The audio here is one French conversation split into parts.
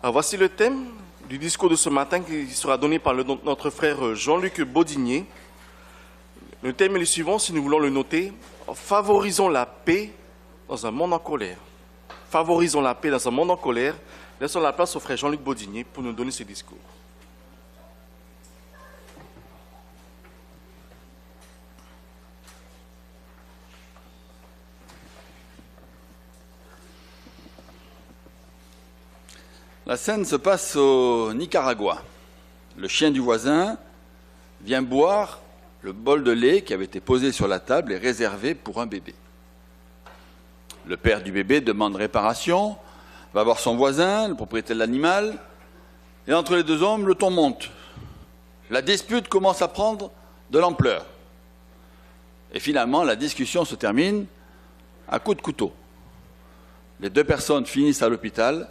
Alors voici le thème du discours de ce matin qui sera donné par notre frère Jean-Luc Baudinier. Le thème est le suivant, si nous voulons le noter: favorisons la paix dans un monde en colère. Favorisons la paix dans un monde en colère. Laissons la place au frère Jean-Luc Baudinier pour nous donner ce discours. La scène se passe au Nicaragua. Le chien du voisin vient boire le bol de lait qui avait été posé sur la table et réservé pour un bébé. Le père du bébé demande réparation, va voir son voisin, le propriétaire de l'animal, et entre les deux hommes, le ton monte. La dispute commence à prendre de l'ampleur. Et finalement, la discussion se termine à coups de couteau. Les deux personnes finissent à l'hôpital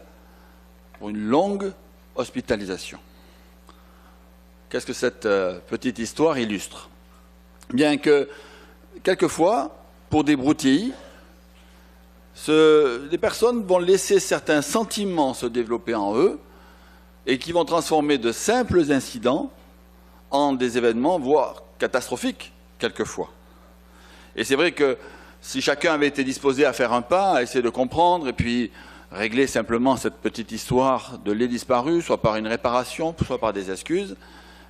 pour une longue hospitalisation. Qu'est-ce que cette petite histoire illustre? Bien que, quelquefois, pour des broutilles, des personnes vont laisser certains sentiments se développer en eux et qui vont transformer de simples incidents en des événements, voire catastrophiques, quelquefois. Et c'est vrai que si chacun avait été disposé à faire un pas, à essayer de comprendre et puis régler simplement cette petite histoire de lait disparu, soit par une réparation, soit par des excuses,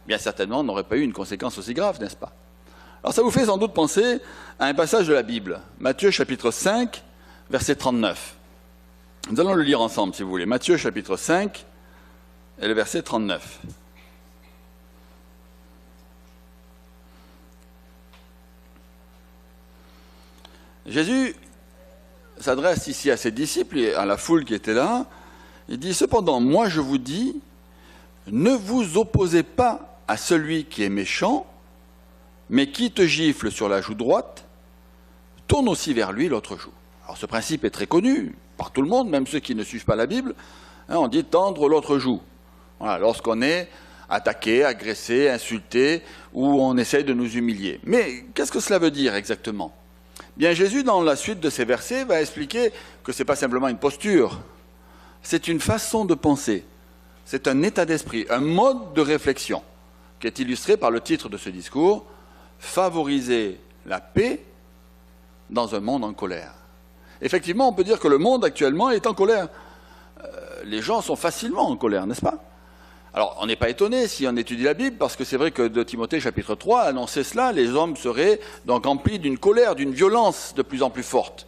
bien certainement on n'aurait pas eu une conséquence aussi grave, n'est-ce pas? Alors ça vous fait sans doute penser à un passage de la Bible, Matthieu chapitre 5, verset 39. Nous allons le lire ensemble si vous voulez. Matthieu chapitre 5 et le verset 39. Jésus s'adresse ici à ses disciples et à la foule qui était là. Il dit: cependant, moi je vous dis, ne vous opposez pas à celui qui est méchant, mais qui te gifle sur la joue droite, tourne aussi vers lui l'autre joue. Alors ce principe est très connu par tout le monde, même ceux qui ne suivent pas la Bible. On dit tendre l'autre joue. Voilà, lorsqu'on est attaqué, agressé, insulté, ou on essaye de nous humilier. Mais qu'est-ce que cela veut dire exactement? Bien, Jésus, dans la suite de ces versets, va expliquer que ce n'est pas simplement une posture, c'est une façon de penser, c'est un état d'esprit, un mode de réflexion, qui est illustré par le titre de ce discours, « Favoriser la paix dans un monde en colère ». Effectivement, on peut dire que le monde actuellement est en colère. Les gens sont facilement en colère, n'est-ce pas? Alors, on n'est pas étonné si on étudie la Bible, parce que c'est vrai que de Timothée chapitre 3 annonçait cela, les hommes seraient donc remplis d'une colère, d'une violence de plus en plus forte.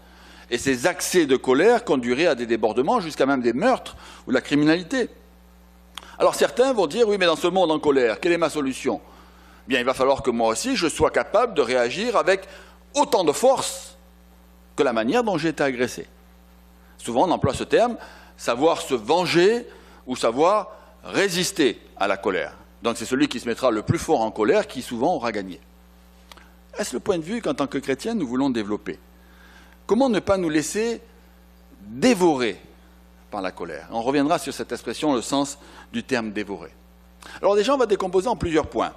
Et ces accès de colère conduiraient à des débordements, jusqu'à même des meurtres ou la criminalité. Alors certains vont dire, oui, mais dans ce monde en colère, quelle est ma solution? Bien, il va falloir que moi aussi, je sois capable de réagir avec autant de force que la manière dont j'ai été agressé. Souvent, on emploie ce terme, savoir se venger ou savoir résister à la colère. Donc c'est celui qui se mettra le plus fort en colère qui souvent aura gagné. Est-ce le point de vue qu'en tant que chrétiens nous voulons développer? Comment ne pas nous laisser dévorer par la colère? On reviendra sur cette expression, le sens du terme dévorer. Alors déjà on va décomposer en plusieurs points.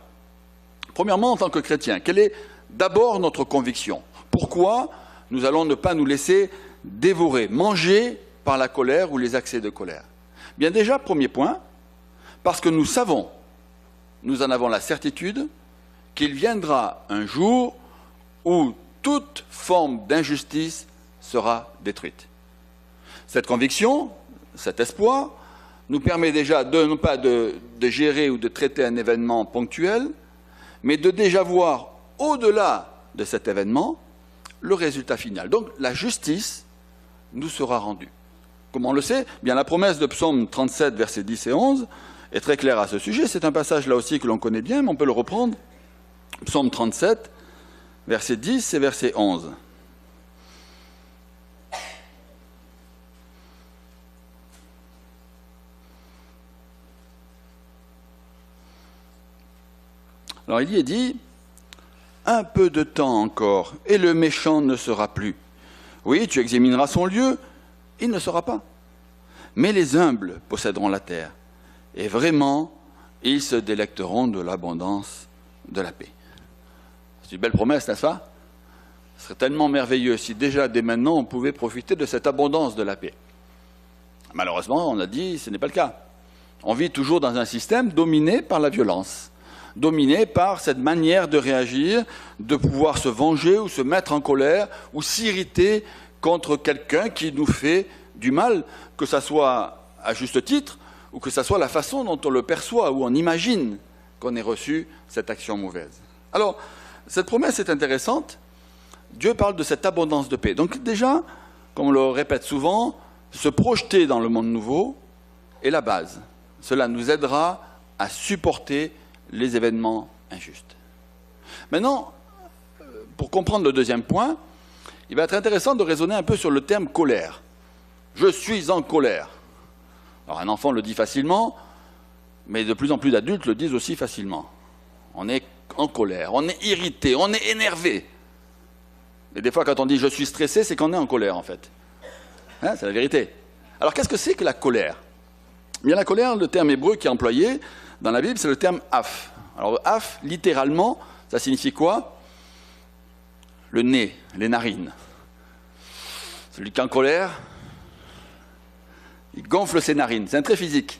Premièrement, en tant que chrétiens, quelle est d'abord notre conviction? Pourquoi nous allons ne pas nous laisser dévorer, manger par la colère ou les accès de colère? Bien déjà, premier point, parce que nous savons, nous en avons la certitude, qu'il viendra un jour où toute forme d'injustice sera détruite. Cette conviction, cet espoir, nous permet déjà non pas de gérer ou de traiter un événement ponctuel, mais de déjà voir au-delà de cet événement le résultat final. Donc la justice nous sera rendue. Comment on le sait? Bien, la promesse de Psaume 37, versets 10 et 11, est très claire à ce sujet. C'est un passage là aussi que l'on connaît bien, mais on peut le reprendre. Psaume 37, versets 10 et verset 11. Alors il y est dit, « Un peu de temps encore, et le méchant ne sera plus. Oui, tu examineras son lieu, il ne sera pas. Mais les humbles posséderont la terre. Et vraiment, ils se délecteront de l'abondance de la paix. » C'est une belle promesse, n'est-ce pas? Ce serait tellement merveilleux si déjà, dès maintenant, on pouvait profiter de cette abondance de la paix. Malheureusement, on a dit, ce n'est pas le cas. On vit toujours dans un système dominé par la violence, dominé par cette manière de réagir, de pouvoir se venger ou se mettre en colère ou s'irriter contre quelqu'un qui nous fait du mal, que ce soit à juste titre ou que ce soit la façon dont on le perçoit ou on imagine qu'on ait reçu cette action mauvaise. Alors, cette promesse est intéressante. Dieu parle de cette abondance de paix. Donc déjà, comme on le répète souvent, se projeter dans le monde nouveau est la base. Cela nous aidera à supporter les événements injustes. Maintenant, pour comprendre le deuxième point, il va être intéressant de raisonner un peu sur le terme colère. Je suis en colère. Alors un enfant le dit facilement, mais de plus en plus d'adultes le disent aussi facilement. On est en colère, on est irrité, on est énervé. Et des fois, quand on dit « je suis stressé », c'est qu'on est en colère, en fait. Hein, c'est la vérité. Alors, qu'est-ce que c'est que la colère? Bien, la colère, le terme hébreu qui est employé dans la Bible, c'est le terme « af ». Alors, « af », littéralement, ça signifie quoi? Le nez, les narines. Celui qui est en colère, il gonfle ses narines. C'est un trait physique.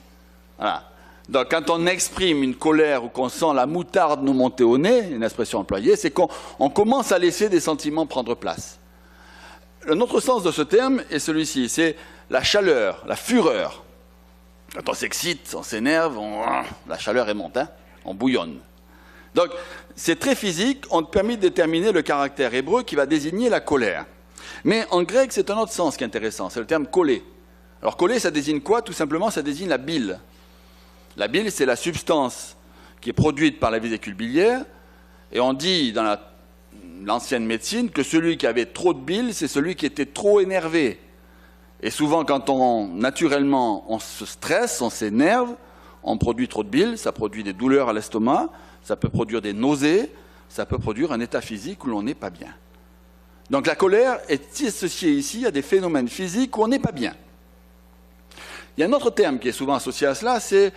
Voilà. Donc, quand on exprime une colère ou qu'on sent la moutarde nous monter au nez, une expression employée, c'est qu'on commence à laisser des sentiments prendre place. Un autre sens de ce terme est celui-ci, c'est la chaleur, la fureur. Quand on s'excite, on s'énerve, la chaleur est montée, hein, on bouillonne. Donc, ces traits physiques ont permis de déterminer le caractère hébreu qui va désigner la colère. Mais en grec, c'est un autre sens qui est intéressant, c'est le terme kólé. Alors, kólé, ça désigne quoi? Tout simplement, ça désigne la bile. La bile, c'est la substance qui est produite par la vésicule biliaire, et on dit dans l'ancienne médecine que celui qui avait trop de bile, c'est celui qui était trop énervé. Et souvent, quand naturellement, on se stresse, on s'énerve, on produit trop de bile, ça produit des douleurs à l'estomac, ça peut produire des nausées, ça peut produire un état physique où l'on n'est pas bien. Donc la colère est associée ici à des phénomènes physiques où on n'est pas bien. Il y a un autre terme qui est souvent associé à cela, c'est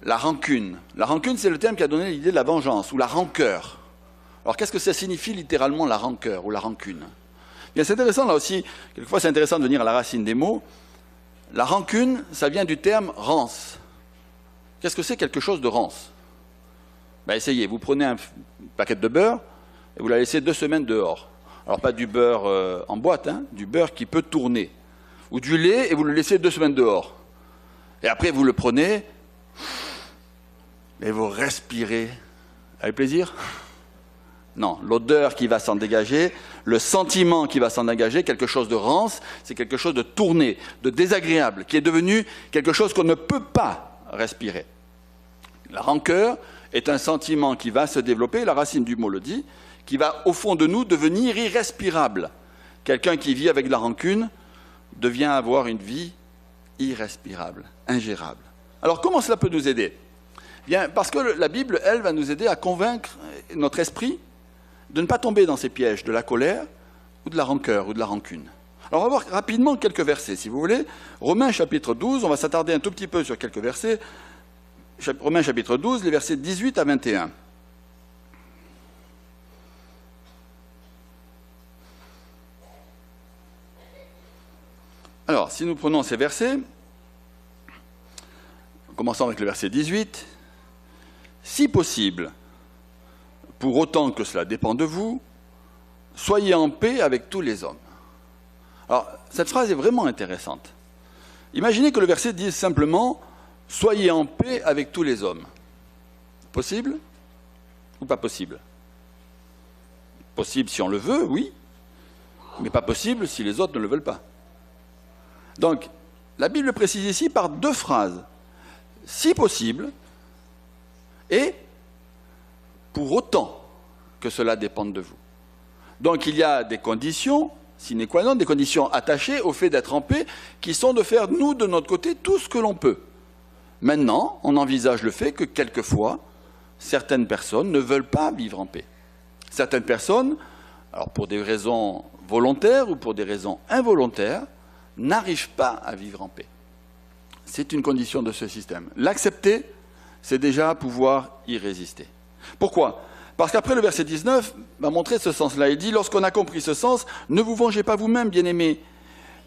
la rancune. La rancune, c'est le terme qui a donné l'idée de la vengeance, ou la rancœur. Alors qu'est-ce que ça signifie littéralement la rancœur ou la rancune? Bien, c'est intéressant là aussi, quelquefois c'est intéressant de venir à la racine des mots. La rancune, ça vient du terme rance. Qu'est-ce que c'est quelque chose de rance? Ben, essayez, vous prenez un paquet de beurre et vous la laissez 2 semaines dehors. Alors pas du beurre en boîte, hein, du beurre qui peut tourner. Ou du lait et vous le laissez 2 semaines dehors. Et après vous le prenez et vous respirez. Avec plaisir? Non, l'odeur qui va s'en dégager, le sentiment qui va s'en dégager, quelque chose de rance, c'est quelque chose de tourné, de désagréable, qui est devenu quelque chose qu'on ne peut pas respirer. La rancœur est un sentiment qui va se développer, la racine du mot le dit, qui va au fond de nous devenir irrespirable. Quelqu'un qui vit avec de la rancune devient avoir une vie irrespirable, ingérable. Alors comment cela peut nous aider? Bien, parce que la Bible, elle, va nous aider à convaincre notre esprit de ne pas tomber dans ces pièges de la colère ou de la rancœur ou de la rancune. Alors on va voir rapidement quelques versets, si vous voulez. Romains chapitre 12, on va s'attarder un tout petit peu sur quelques versets. Romains chapitre 12, les versets 18 à 21. Alors, si nous prenons ces versets, commençons avec le verset 18. « Si possible, pour autant que cela dépend de vous, soyez en paix avec tous les hommes. » Alors, cette phrase est vraiment intéressante. Imaginez que le verset dise simplement « Soyez en paix avec tous les hommes ». Possible ou pas possible? Possible si on le veut, oui, mais pas possible si les autres ne le veulent pas. Donc, la Bible précise ici par 2 phrases. « Si possible » et « pour autant que cela dépende de vous ». Donc, il y a des conditions, sine qua non, des conditions attachées au fait d'être en paix, qui sont de faire, nous, de notre côté, tout ce que l'on peut. Maintenant, on envisage le fait que, quelquefois, certaines personnes ne veulent pas vivre en paix. Certaines personnes, alors pour des raisons volontaires ou pour des raisons involontaires, n'arrivent pas à vivre en paix. C'est une condition de ce système. L'accepter, c'est déjà pouvoir y résister. Pourquoi? Parce qu'après le verset 19 va montrer ce sens-là. Il dit, lorsqu'on a compris ce sens, ne vous vengez pas vous-même, bien-aimés,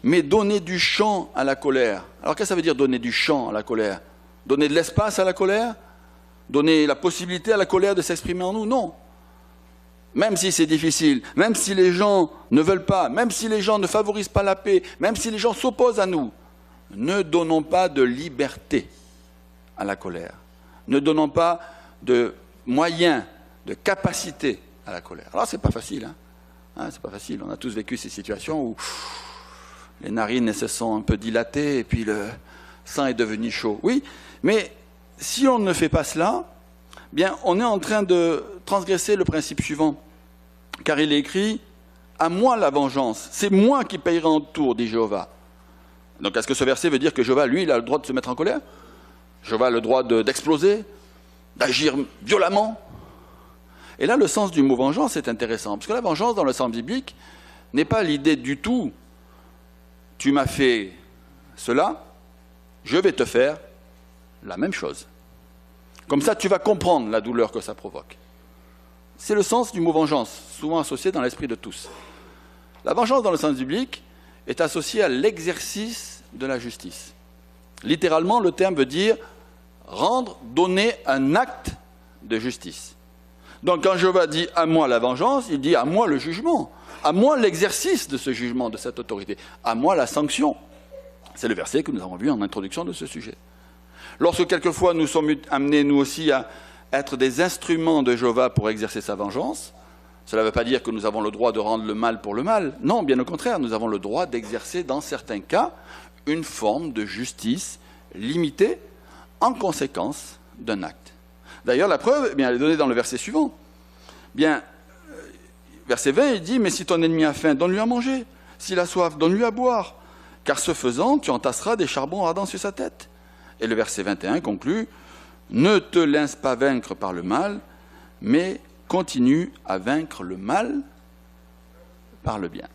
mais donnez du champ à la colère. Alors qu'est-ce que ça veut dire donner du champ à la colère? Donner de l'espace à la colère? Donner la possibilité à la colère de s'exprimer en nous? Non. Même si c'est difficile, même si les gens ne veulent pas, même si les gens ne favorisent pas la paix, même si les gens s'opposent à nous, ne donnons pas de liberté à la colère. Ne donnons pas de moyens, de capacité à la colère. Alors, c'est pas facile, hein, c'est pas facile. On a tous vécu ces situations où les narines se sont un peu dilatées et puis le sang est devenu chaud. Oui, mais si on ne fait pas cela, bien, on est en train de transgresser le principe suivant. Car il est écrit, « À moi la vengeance, c'est moi qui payerai en tour, dit Jéhovah. » Donc, est-ce que ce verset veut dire que Jéhovah, lui, il a le droit de se mettre en colère? Jéhovah a le droit d'exploser, d'agir violemment? Et là, le sens du mot vengeance est intéressant, parce que la vengeance, dans le sens biblique, n'est pas l'idée du tout « tu m'as fait cela, je vais te faire la même chose ». Comme ça, tu vas comprendre la douleur que ça provoque. C'est le sens du mot vengeance, souvent associé dans l'esprit de tous. La vengeance, dans le sens biblique, est associée à l'exercice de la justice. Littéralement, le terme veut dire rendre, donner un acte de justice. Donc, quand Jéhovah dit « à moi la vengeance », il dit « à moi le jugement », à moi l'exercice de ce jugement, de cette autorité, à moi la sanction. C'est le verset que nous avons vu en introduction de ce sujet. Lorsque quelquefois nous sommes amenés, nous aussi, à être des instruments de Jéhovah pour exercer sa vengeance, cela ne veut pas dire que nous avons le droit de rendre le mal pour le mal. Non, bien au contraire, nous avons le droit d'exercer, dans certains cas, une forme de justice limitée en conséquence d'un acte. D'ailleurs, la preuve, eh bien, elle est donnée dans le verset suivant. Bien, verset 20, il dit « Mais si ton ennemi a faim, donne-lui à manger. S'il a soif, donne-lui à boire. Car ce faisant, tu entasseras des charbons ardents sur sa tête. » Et le verset 21 conclut « Ne te laisse pas vaincre par le mal, mais continue à vaincre le mal par le bien. »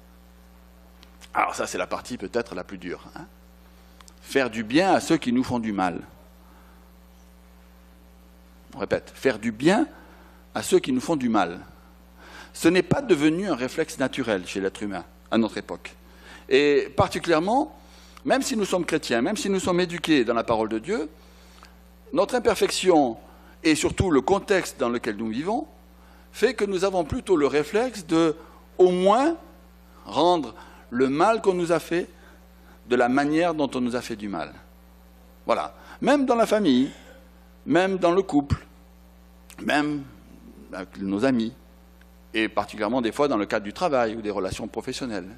Alors ça, c'est la partie peut-être la plus dure. Hein. Faire du bien à ceux qui nous font du mal. On répète, faire du bien à ceux qui nous font du mal. Ce n'est pas devenu un réflexe naturel chez l'être humain à notre époque. Et particulièrement, même si nous sommes chrétiens, même si nous sommes éduqués dans la parole de Dieu, notre imperfection et surtout le contexte dans lequel nous vivons fait que nous avons plutôt le réflexe de, au moins, rendre le mal qu'on nous a fait de la manière dont on nous a fait du mal. Voilà. Même dans la famille, même dans le couple, même avec nos amis, et particulièrement des fois dans le cadre du travail ou des relations professionnelles.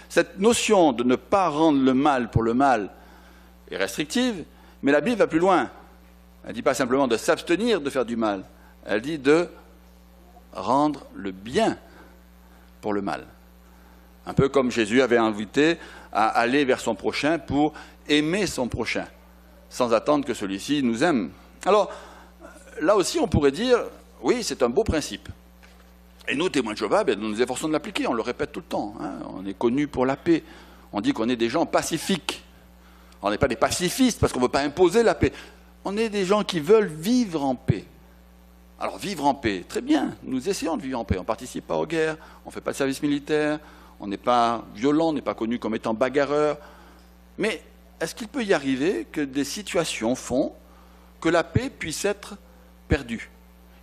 Cette notion de ne pas rendre le mal pour le mal est restrictive, mais la Bible va plus loin. Elle ne dit pas simplement de s'abstenir de faire du mal, elle dit de rendre le bien pour le mal. Un peu comme Jésus avait invité à aller vers son prochain pour aimer son prochain, sans attendre que celui-ci nous aime. Alors, là aussi, on pourrait dire, oui, c'est un beau principe. Et nous, témoins de Jéhovah, nous nous efforçons de l'appliquer, on le répète tout le temps. Hein. On est connus pour la paix. On dit qu'on est des gens pacifiques. On n'est pas des pacifistes parce qu'on ne veut pas imposer la paix. On est des gens qui veulent vivre en paix. Alors, vivre en paix, très bien, nous essayons de vivre en paix. On ne participe pas aux guerres, on ne fait pas de service militaire, on n'est pas violent, on n'est pas connu comme étant bagarreur. Mais est-ce qu'il peut y arriver que des situations font que la paix puisse être perdue,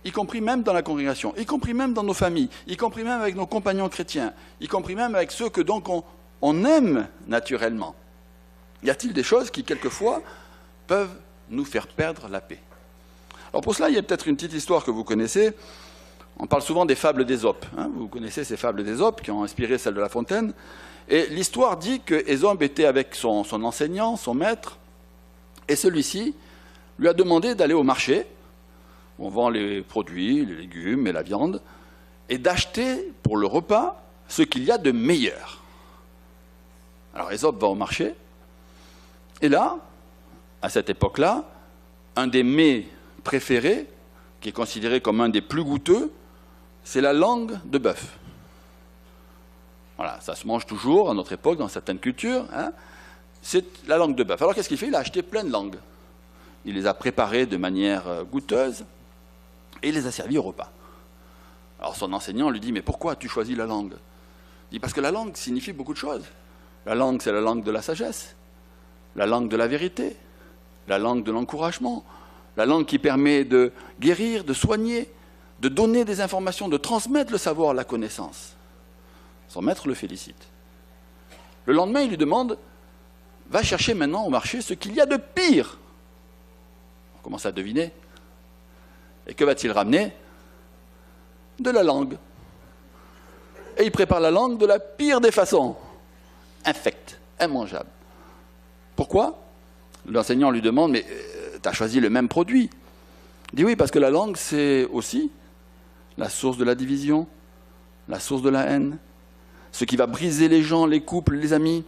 y compris même dans la congrégation, y compris même dans nos familles, y compris même avec nos compagnons chrétiens, y compris même avec ceux que donc on aime naturellement? Y a-t-il des choses qui, quelquefois, peuvent nous faire perdre la paix? Alors pour cela, il y a peut-être une petite histoire que vous connaissez. On parle souvent des fables d'Ésope. Hein, vous connaissez ces fables d'Ésope qui ont inspiré celles de La Fontaine. Et l'histoire dit que Ésope était avec son enseignant, son maître, et celui-ci lui a demandé d'aller au marché, où on vend les produits, les légumes et la viande, et d'acheter pour le repas ce qu'il y a de meilleur. Alors Ésope va au marché, et là, à cette époque-là, un des mets préférés, qui est considéré comme un des plus goûteux, c'est la langue de bœuf. Voilà, ça se mange toujours à notre époque, dans certaines cultures. Hein, c'est la langue de bœuf. Alors qu'est-ce qu'il fait? Il a acheté plein de langues. Il les a préparées de manière goûteuse et il les a servies au repas. Alors son enseignant lui dit, mais pourquoi as-tu choisi la langue? Il dit, parce que la langue signifie beaucoup de choses. La langue, c'est la langue de la sagesse, la langue de la vérité, la langue de l'encouragement, la langue qui permet de guérir, de soigner, de donner des informations, de transmettre le savoir, la connaissance. Son maître le félicite. Le lendemain, il lui demande, va chercher maintenant au marché ce qu'il y a de pire. On commence à deviner. Et que va-t-il ramener? De la langue. Et il prépare la langue de la pire des façons. Infecte, immangeable. Pourquoi? L'enseignant lui demande, mais tu as choisi le même produit. Il dit oui, parce que la langue, c'est aussi la source de la division, la source de la haine, ce qui va briser les gens, les couples, les amis.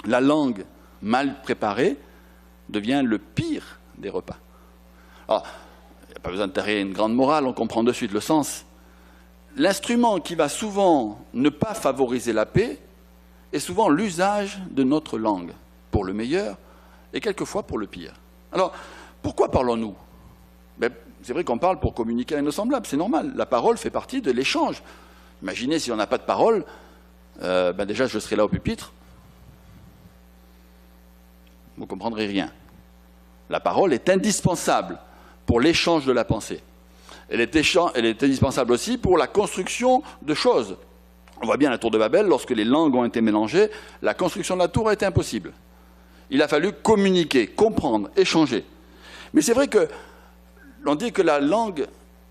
La langue mal préparée devient le pire des repas. Alors, il n'y a pas besoin de taire une grande morale, on comprend de suite le sens. L'instrument qui va souvent ne pas favoriser la paix est souvent l'usage de notre langue, pour le meilleur et quelquefois pour le pire. Alors, pourquoi parlons-nous? C'est vrai qu'on parle pour communiquer avec nos semblables, c'est normal. La parole fait partie de l'échange. Imaginez si on n'a pas de parole, déjà je serai là au pupitre, vous ne comprendrez rien. La parole est indispensable pour l'échange de la pensée. Elle est indispensable aussi pour la construction de choses. On voit bien la tour de Babel, lorsque les langues ont été mélangées, la construction de la tour a été impossible. Il a fallu communiquer, comprendre, échanger. Mais c'est vrai que l'on dit que la langue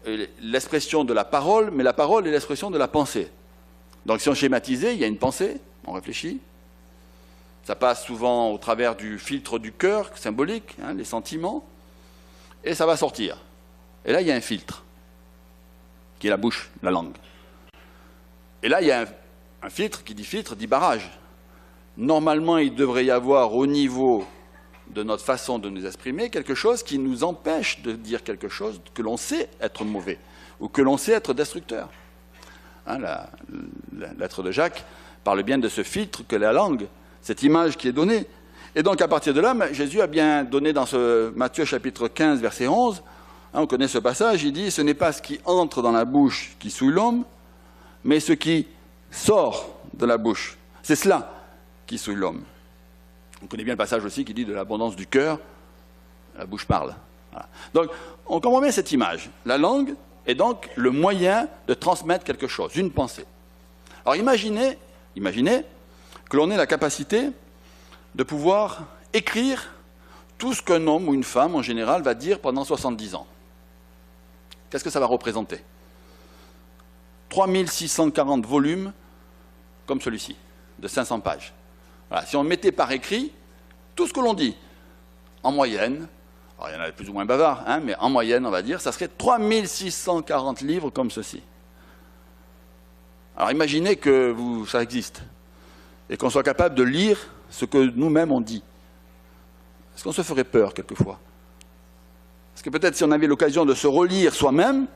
est l'expression de la parole, mais la parole est l'expression de la pensée. Donc si on schématisait, il y a une pensée, on réfléchit. Ça passe souvent au travers du filtre du cœur symbolique, hein, les sentiments, et ça va sortir. Et là, il y a un filtre, qui est la bouche, la langue. Et là, il y a un filtre, qui dit filtre, dit barrage. Normalement, il devrait y avoir au niveau de notre façon de nous exprimer quelque chose qui nous empêche de dire quelque chose que l'on sait être mauvais, ou que l'on sait être destructeur. Hein, la lettre de Jacques parle bien de ce filtre que la langue, cette image qui est donnée. Et donc, à partir de là, Jésus a bien donné dans ce Matthieu chapitre 15, verset 11, hein, on connaît ce passage, il dit « Ce n'est pas ce qui entre dans la bouche qui souille l'homme, mais ce qui sort de la bouche. C'est cela qui souille l'homme. » On connaît bien le passage aussi qui dit « De l'abondance du cœur, la bouche parle. » Voilà. Donc, on comprend bien cette image. La langue est donc le moyen de transmettre quelque chose, une pensée. Alors, imaginez que l'on ait la capacité de pouvoir écrire tout ce qu'un homme ou une femme, en général, va dire pendant 70 ans. Qu'est-ce que ça va représenter? 3640 volumes comme celui-ci, de 500 pages. Voilà. Si on mettait par écrit tout ce que l'on dit, en moyenne, alors il y en a plus ou moins bavards, hein, mais en moyenne, on va dire, ça serait 3640 livres comme ceci. Alors imaginez que ça existe, et qu'on soit capable de lire ce que nous-mêmes on dit. Est-ce qu'on se ferait peur quelquefois? Parce que peut-être si on avait l'occasion de se relire soi-même,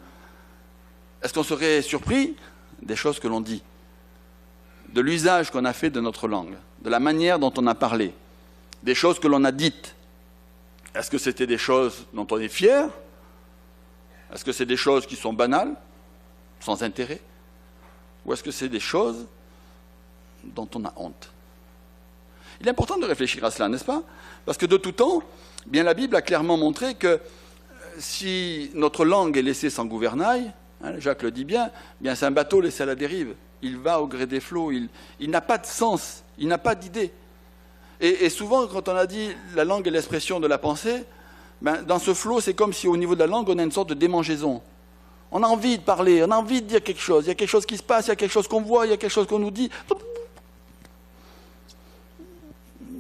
est-ce qu'on serait surpris des choses que l'on dit, de l'usage qu'on a fait de notre langue, de la manière dont on a parlé, des choses que l'on a dites? Est-ce que c'était des choses dont on est fier? Est-ce que c'est des choses qui sont banales, sans intérêt? Ou est-ce que c'est des choses dont on a honte? Il est important de réfléchir à cela, n'est-ce pas? Parce que de tout temps, bien la Bible a clairement montré que si notre langue est laissée sans gouvernail, hein, Jacques le dit bien, c'est un bateau laissé à la dérive. Il va au gré des flots, il n'a pas de sens, il n'a pas d'idée. Et souvent, quand on a dit la langue est l'expression de la pensée, dans ce flot, c'est comme si au niveau de la langue, on a une sorte de démangeaison. On a envie de parler, on a envie de dire quelque chose, il y a quelque chose qui se passe, il y a quelque chose qu'on voit, il y a quelque chose qu'on nous dit.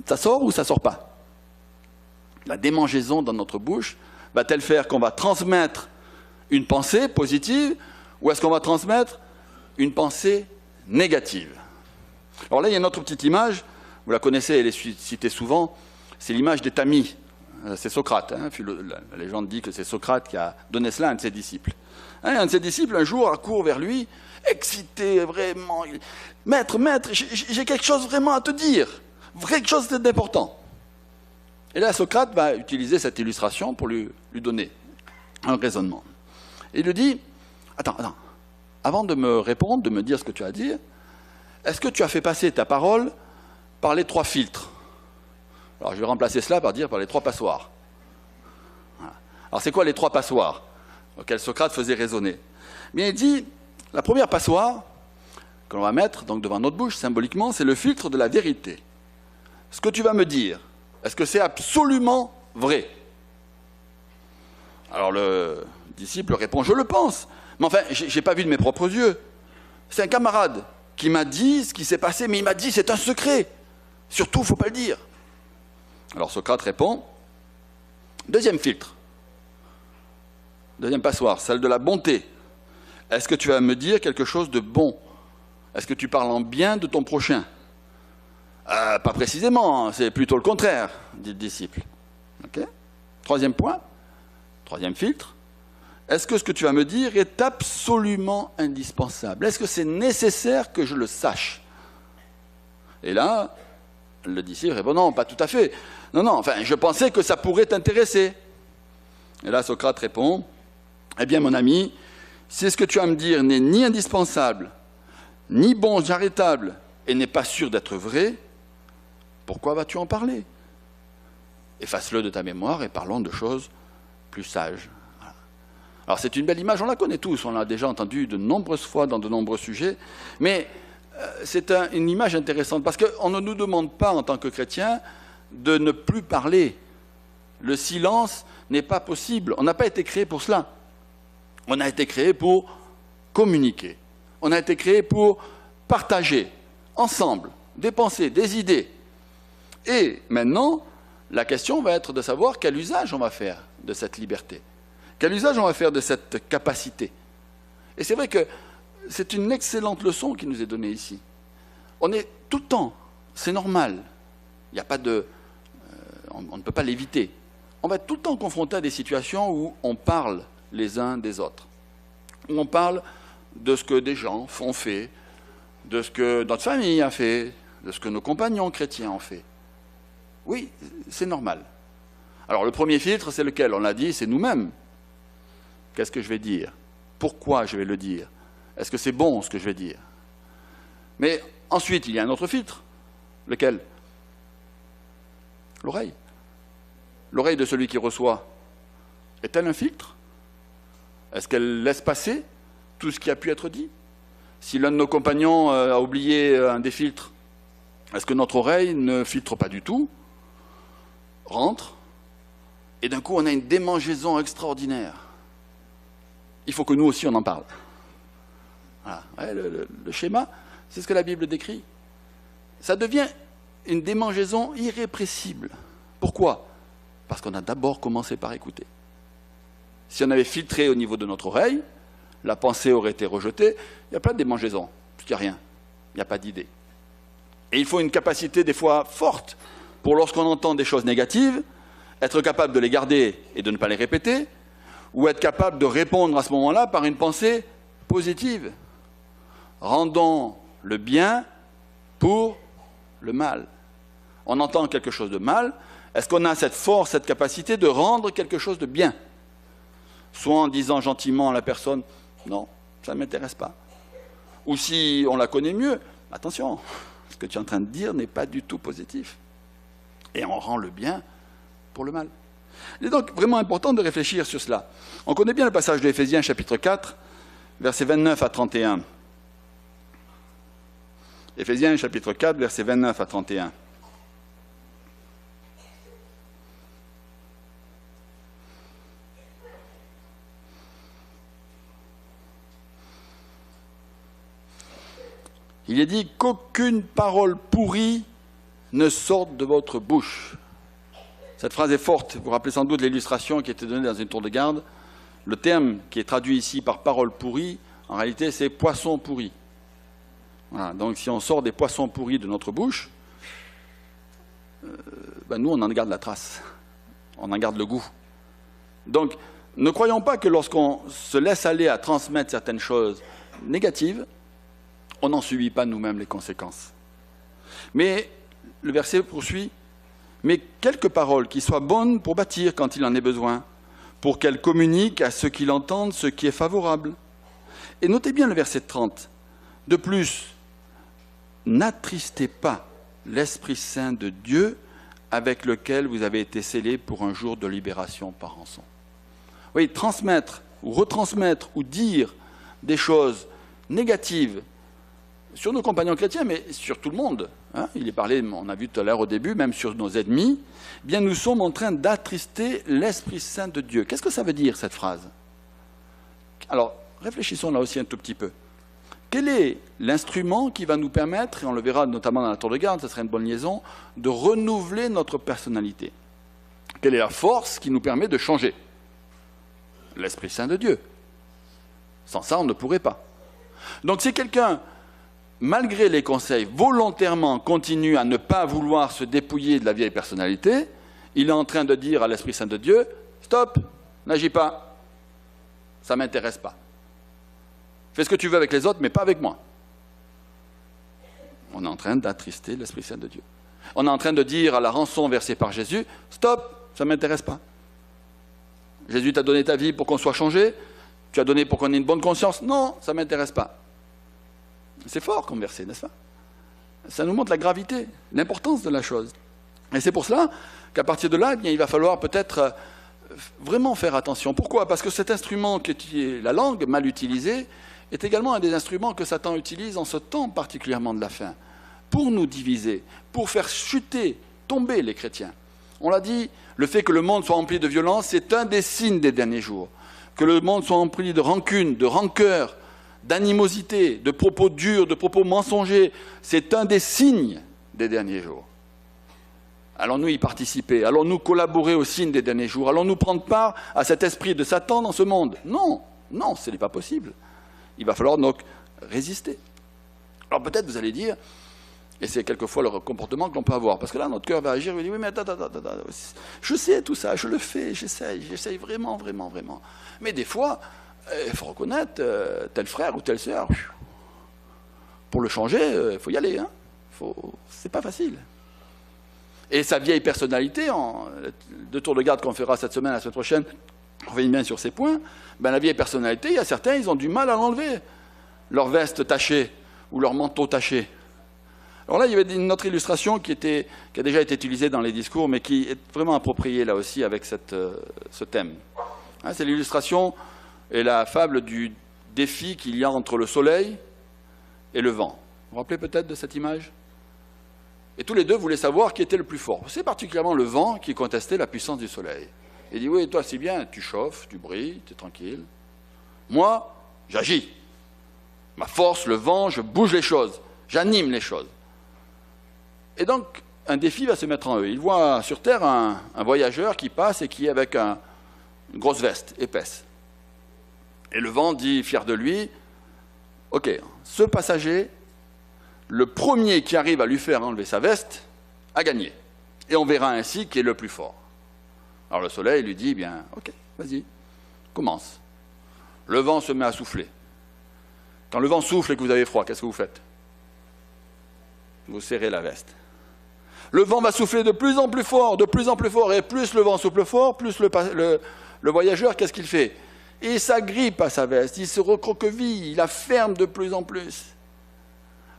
Ça sort ou ça ne sort pas? La démangeaison dans notre bouche va-t-elle faire qu'on va transmettre une pensée positive ou est-ce qu'on va transmettre une pensée négative? Alors là, il y a une autre petite image, vous la connaissez, elle est citée souvent, c'est l'image des tamis. C'est Socrate, hein, la légende dit que c'est Socrate qui a donné cela à un de ses disciples. Un de ses disciples, un jour, accourt vers lui, excité, vraiment. Maître, j'ai quelque chose vraiment à te dire, quelque chose d'important. Et là, Socrate va utiliser cette illustration pour lui donner un raisonnement. Et il lui dit, attends, avant de me répondre, de me dire ce que tu as à dire, est-ce que tu as fait passer ta parole par les 3 filtres? Alors je vais remplacer cela par dire par les 3 passoires. Alors c'est quoi les 3 passoires auxquelles Socrate faisait raisonner? Bien, il dit, la première passoire que l'on va mettre donc devant notre bouche, symboliquement, c'est le filtre de la vérité. Ce que tu vas me dire, est-ce que c'est absolument vrai? Alors le disciple répond, je le pense. Mais enfin, je n'ai pas vu de mes propres yeux. C'est un camarade qui m'a dit ce qui s'est passé, mais il m'a dit c'est un secret. Surtout, il ne faut pas le dire. Alors Socrate répond, deuxième filtre, deuxième passoire, celle de la bonté. Est-ce que tu vas me dire quelque chose de bon? Est-ce que tu parles en bien de ton prochain? Pas précisément, c'est plutôt le contraire, dit le disciple. Okay. Troisième point, troisième filtre. Est-ce que ce que tu vas me dire est absolument indispensable? Est-ce que c'est nécessaire que je le sache? Et là, le disciple répond non, pas tout à fait. Non, enfin, je pensais que ça pourrait t'intéresser. Et là, Socrate répond, eh bien, mon ami, si ce que tu vas me dire n'est ni indispensable, ni bon, charitable, et n'est pas sûr d'être vrai, pourquoi vas-tu en parler? Efface-le de ta mémoire et parlons de choses plus sages. Voilà. Alors c'est une belle image, on la connaît tous, on l'a déjà entendue de nombreuses fois dans de nombreux sujets, mais c'est une image intéressante parce qu'on ne nous demande pas en tant que chrétiens de ne plus parler. Le silence n'est pas possible, on n'a pas été créé pour cela. On a été créé pour communiquer, on a été créé pour partager ensemble des pensées, des idées. Et maintenant, la question va être de savoir quel usage on va faire de cette liberté. Quel usage on va faire de cette capacité. Et c'est vrai que c'est une excellente leçon qui nous est donnée ici. On est tout le temps, c'est normal. Il n'y a pas de... on ne peut pas l'éviter. On va être tout le temps confronté à des situations où on parle les uns des autres. Où on parle de ce que des gens ont fait, de ce que notre famille a fait, de ce que nos compagnons chrétiens ont fait. Oui, c'est normal. Alors le premier filtre, c'est lequel? On l'a dit, c'est nous-mêmes. Qu'est-ce que je vais dire? Pourquoi je vais le dire? Est-ce que c'est bon ce que je vais dire? Mais ensuite, il y a un autre filtre. Lequel? L'oreille. L'oreille de celui qui reçoit. Est-elle un filtre? Est-ce qu'elle laisse passer tout ce qui a pu être dit? Si l'un de nos compagnons a oublié un des filtres, est-ce que notre oreille ne filtre pas du tout? Rentre, et d'un coup on a une démangeaison extraordinaire. Il faut que nous aussi on en parle. Voilà. Ouais, le schéma, c'est ce que la Bible décrit. Ça devient une démangeaison irrépressible. Pourquoi? Parce qu'on a d'abord commencé par écouter. Si on avait filtré au niveau de notre oreille, la pensée aurait été rejetée. Il y a plein de démangeaisons, parce qu'il n'y a rien, il n'y a pas d'idée. Et il faut une capacité des fois forte pour lorsqu'on entend des choses négatives, être capable de les garder et de ne pas les répéter, ou être capable de répondre à ce moment-là par une pensée positive. Rendons le bien pour le mal. On entend quelque chose de mal, est-ce qu'on a cette force, cette capacité de rendre quelque chose de bien? Soit en disant gentiment à la personne, non, ça ne m'intéresse pas. Ou si on la connaît mieux, attention, ce que tu es en train de dire n'est pas du tout positif. Et on rend le bien pour le mal. Il est donc vraiment important de réfléchir sur cela. On connaît bien le passage de Éphésiens chapitre 4, versets 29 à 31. Éphésiens chapitre 4, versets 29 à 31. Il est dit qu'aucune parole pourrie ne sorte de votre bouche. Cette phrase est forte. Vous vous rappelez sans doute l'illustration qui était donnée dans une tour de garde. Le terme qui est traduit ici par parole pourrie, en réalité, c'est poisson pourri. Voilà. Donc si on sort des poissons pourris de notre bouche, nous, on en garde la trace. On en garde le goût. Donc, ne croyons pas que lorsqu'on se laisse aller à transmettre certaines choses négatives, on n'en subit pas nous-mêmes les conséquences. Mais le verset poursuit, mais quelques paroles qui soient bonnes pour bâtir quand il en est besoin, pour qu'elles communiquent à ceux qui l'entendent ce qui est favorable. Et notez bien le verset 30. De plus, n'attristez pas l'Esprit Saint de Dieu avec lequel vous avez été scellés pour un jour de libération par rançon. Oui, transmettre, ou retransmettre, ou dire des choses négatives sur nos compagnons chrétiens, mais sur tout le monde. Hein, il est parlé, on a vu tout à l'heure au début, même sur nos ennemis. Eh bien, nous sommes en train d'attrister l'Esprit Saint de Dieu. Qu'est-ce que ça veut dire, cette phrase? Alors, réfléchissons là aussi un tout petit peu. Quel est l'instrument qui va nous permettre, et on le verra notamment dans la tour de garde, ça serait une bonne liaison, de renouveler notre personnalité? Quelle est la force qui nous permet de changer? L'Esprit Saint de Dieu. Sans ça, on ne pourrait pas. Donc si quelqu'un, malgré les conseils, volontairement continue à ne pas vouloir se dépouiller de la vieille personnalité, il est en train de dire à l'Esprit Saint de Dieu, stop, n'agis pas, ça ne m'intéresse pas. Fais ce que tu veux avec les autres, mais pas avec moi. On est en train d'attrister l'Esprit Saint de Dieu. On est en train de dire à la rançon versée par Jésus, stop, ça ne m'intéresse pas. Jésus t'a donné ta vie pour qu'on soit changé, tu as donné pour qu'on ait une bonne conscience, non, ça ne m'intéresse pas. C'est fort comme verset, n'est-ce pas? Ça nous montre la gravité, l'importance de la chose. Et c'est pour cela qu'à partir de là, eh bien, il va falloir peut-être vraiment faire attention. Pourquoi? Parce que cet instrument qui est la langue, mal utilisée, est également un des instruments que Satan utilise en ce temps particulièrement de la fin, pour nous diviser, pour faire chuter, tomber les chrétiens. On l'a dit, le fait que le monde soit rempli de violence, c'est un des signes des derniers jours. Que le monde soit rempli de rancune, de rancœur, d'animosité, de propos durs, de propos mensongers, c'est un des signes des derniers jours. Allons-nous y participer? Allons-nous collaborer aux signes des derniers jours? Allons-nous prendre part à cet esprit de Satan dans ce monde? Non, non, ce n'est pas possible. Il va falloir donc résister. Alors peut-être vous allez dire, et c'est quelquefois le comportement que l'on peut avoir, parce que là notre cœur va agir, il va dire oui mais attends, je sais tout ça, je le fais, j'essaye vraiment, vraiment, vraiment. Mais des fois, il faut reconnaître tel frère ou telle sœur, pour le changer, il faut y aller, hein. C'est pas facile. Et sa vieille personnalité, deux tours de garde qu'on fera cette semaine, la semaine prochaine, on revient bien sur ces points, ben la vieille personnalité, il y a certains, ils ont du mal à l'enlever. Leur veste tachée ou leur manteau taché. Alors là, il y avait une autre illustration qui a déjà été utilisée dans les discours, mais qui est vraiment appropriée là aussi avec ce thème. Hein, c'est l'illustration et la fable du défi qu'il y a entre le soleil et le vent. Vous vous rappelez peut-être de cette image? Et tous les deux voulaient savoir qui était le plus fort. C'est particulièrement le vent qui contestait la puissance du soleil. Il dit, oui, toi c'est bien, tu chauffes, tu brilles, tu es tranquille. Moi, j'agis. Ma force, le vent, je bouge les choses, j'anime les choses. Et donc, un défi va se mettre en eux. Ils voient sur Terre un voyageur qui passe et qui est avec une grosse veste épaisse. Et le vent dit, fier de lui, ok, ce passager, le premier qui arrive à lui faire enlever sa veste, a gagné. Et on verra ainsi qui est le plus fort. Alors le soleil lui dit, bien, ok, vas-y, commence. Le vent se met à souffler. Quand le vent souffle et que vous avez froid, qu'est-ce que vous faites? Vous serrez la veste. Le vent va souffler de plus en plus fort, et plus le vent souffle fort, plus le voyageur, qu'est-ce qu'il fait? Il s'agrippe à sa veste, il se recroqueville, il la ferme de plus en plus.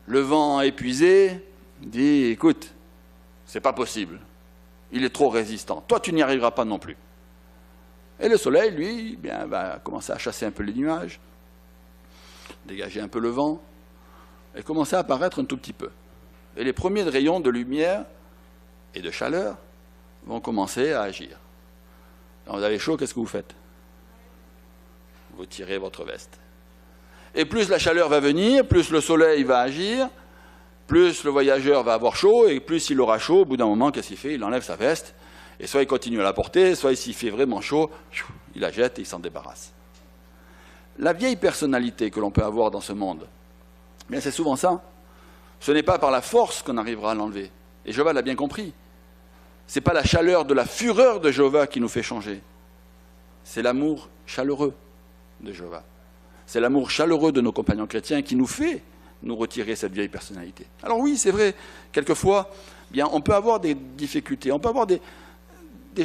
Le vent épuisé dit, écoute, c'est pas possible. Il est trop résistant. Toi, tu n'y arriveras pas non plus. Et le soleil, lui, bien, va commencer à chasser un peu les nuages, dégager un peu le vent, et commencer à apparaître un tout petit peu. Et les premiers rayons de lumière et de chaleur vont commencer à agir. Quand vous avez chaud, qu'est-ce que vous faites? Vous tirez votre veste. Et plus la chaleur va venir, plus le soleil va agir, plus le voyageur va avoir chaud, et plus il aura chaud, au bout d'un moment, qu'est-ce qu'il fait? Il enlève sa veste, et soit il continue à la porter, soit s'il fait vraiment chaud, il la jette et il s'en débarrasse. La vieille personnalité que l'on peut avoir dans ce monde, bien c'est souvent ça. Ce n'est pas par la force qu'on arrivera à l'enlever. Et Jéhovah l'a bien compris. Ce n'est pas la chaleur de la fureur de Jéhovah qui nous fait changer. C'est l'amour chaleureux de Jéhovah. C'est l'amour chaleureux de nos compagnons chrétiens qui nous fait nous retirer cette vieille personnalité. Alors oui, c'est vrai, quelquefois, bien, on peut avoir des difficultés, on peut avoir des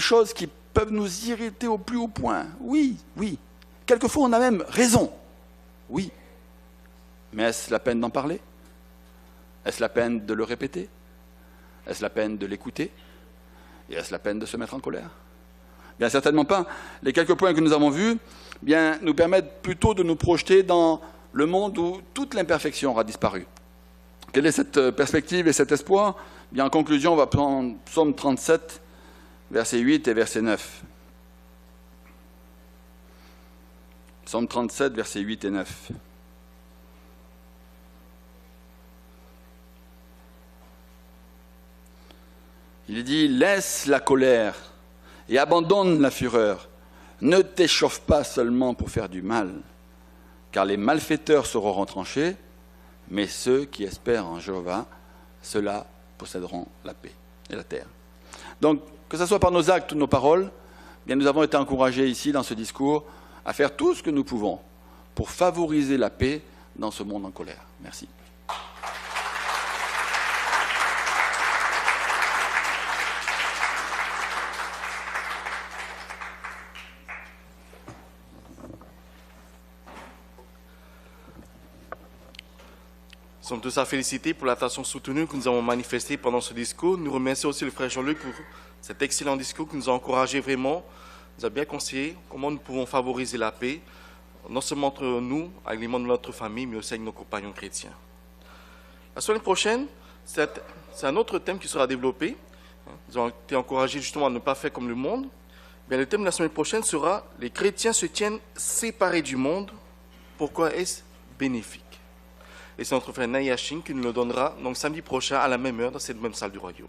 choses qui peuvent nous irriter au plus haut point. Oui, oui. Quelquefois, on a même raison. Oui. Mais est-ce la peine d'en parler? Est-ce la peine de le répéter? Est-ce la peine de l'écouter? Et est-ce la peine de se mettre en colère? Bien certainement pas. Les quelques points que nous avons vus bien, nous permettent plutôt de nous projeter dans le monde où toute l'imperfection aura disparu. Quelle est cette perspective et cet espoir? Bien, en conclusion, on va prendre Psaume 37, verset 8 et verset 9. Psaume 37, versets 8 et 9. Il dit « Laisse la colère et abandonne la fureur. Ne t'échauffe pas seulement pour faire du mal, car les malfaiteurs seront retranchés, mais ceux qui espèrent en Jéhovah, ceux-là posséderont la paix et la terre. » Donc, que ce soit par nos actes ou nos paroles, bien, nous avons été encouragés ici, dans ce discours, à faire tout ce que nous pouvons pour favoriser la paix dans ce monde en colère. Merci. Nous sommes tous à féliciter pour l'attention soutenue que nous avons manifestée pendant ce discours. Nous remercions aussi le frère Jean-Luc pour cet excellent discours qui nous a encouragés vraiment, nous a bien conseillé comment nous pouvons favoriser la paix, non seulement entre nous, avec les membres de notre famille, mais aussi avec nos compagnons chrétiens. La semaine prochaine, c'est un autre thème qui sera développé. Nous avons été encouragés justement à ne pas faire comme le monde. Bien, le thème de la semaine prochaine sera « Les chrétiens se tiennent séparés du monde. Pourquoi est-ce bénéfique ?» Et c'est notre frère Nayashin qui nous le donnera donc samedi prochain à la même heure dans cette même salle du royaume.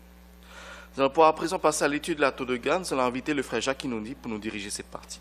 Nous allons pouvoir à présent passer à l'étude de la Tour de Gane. Nous allons inviter le frère Jacques Inoundi pour nous diriger cette partie.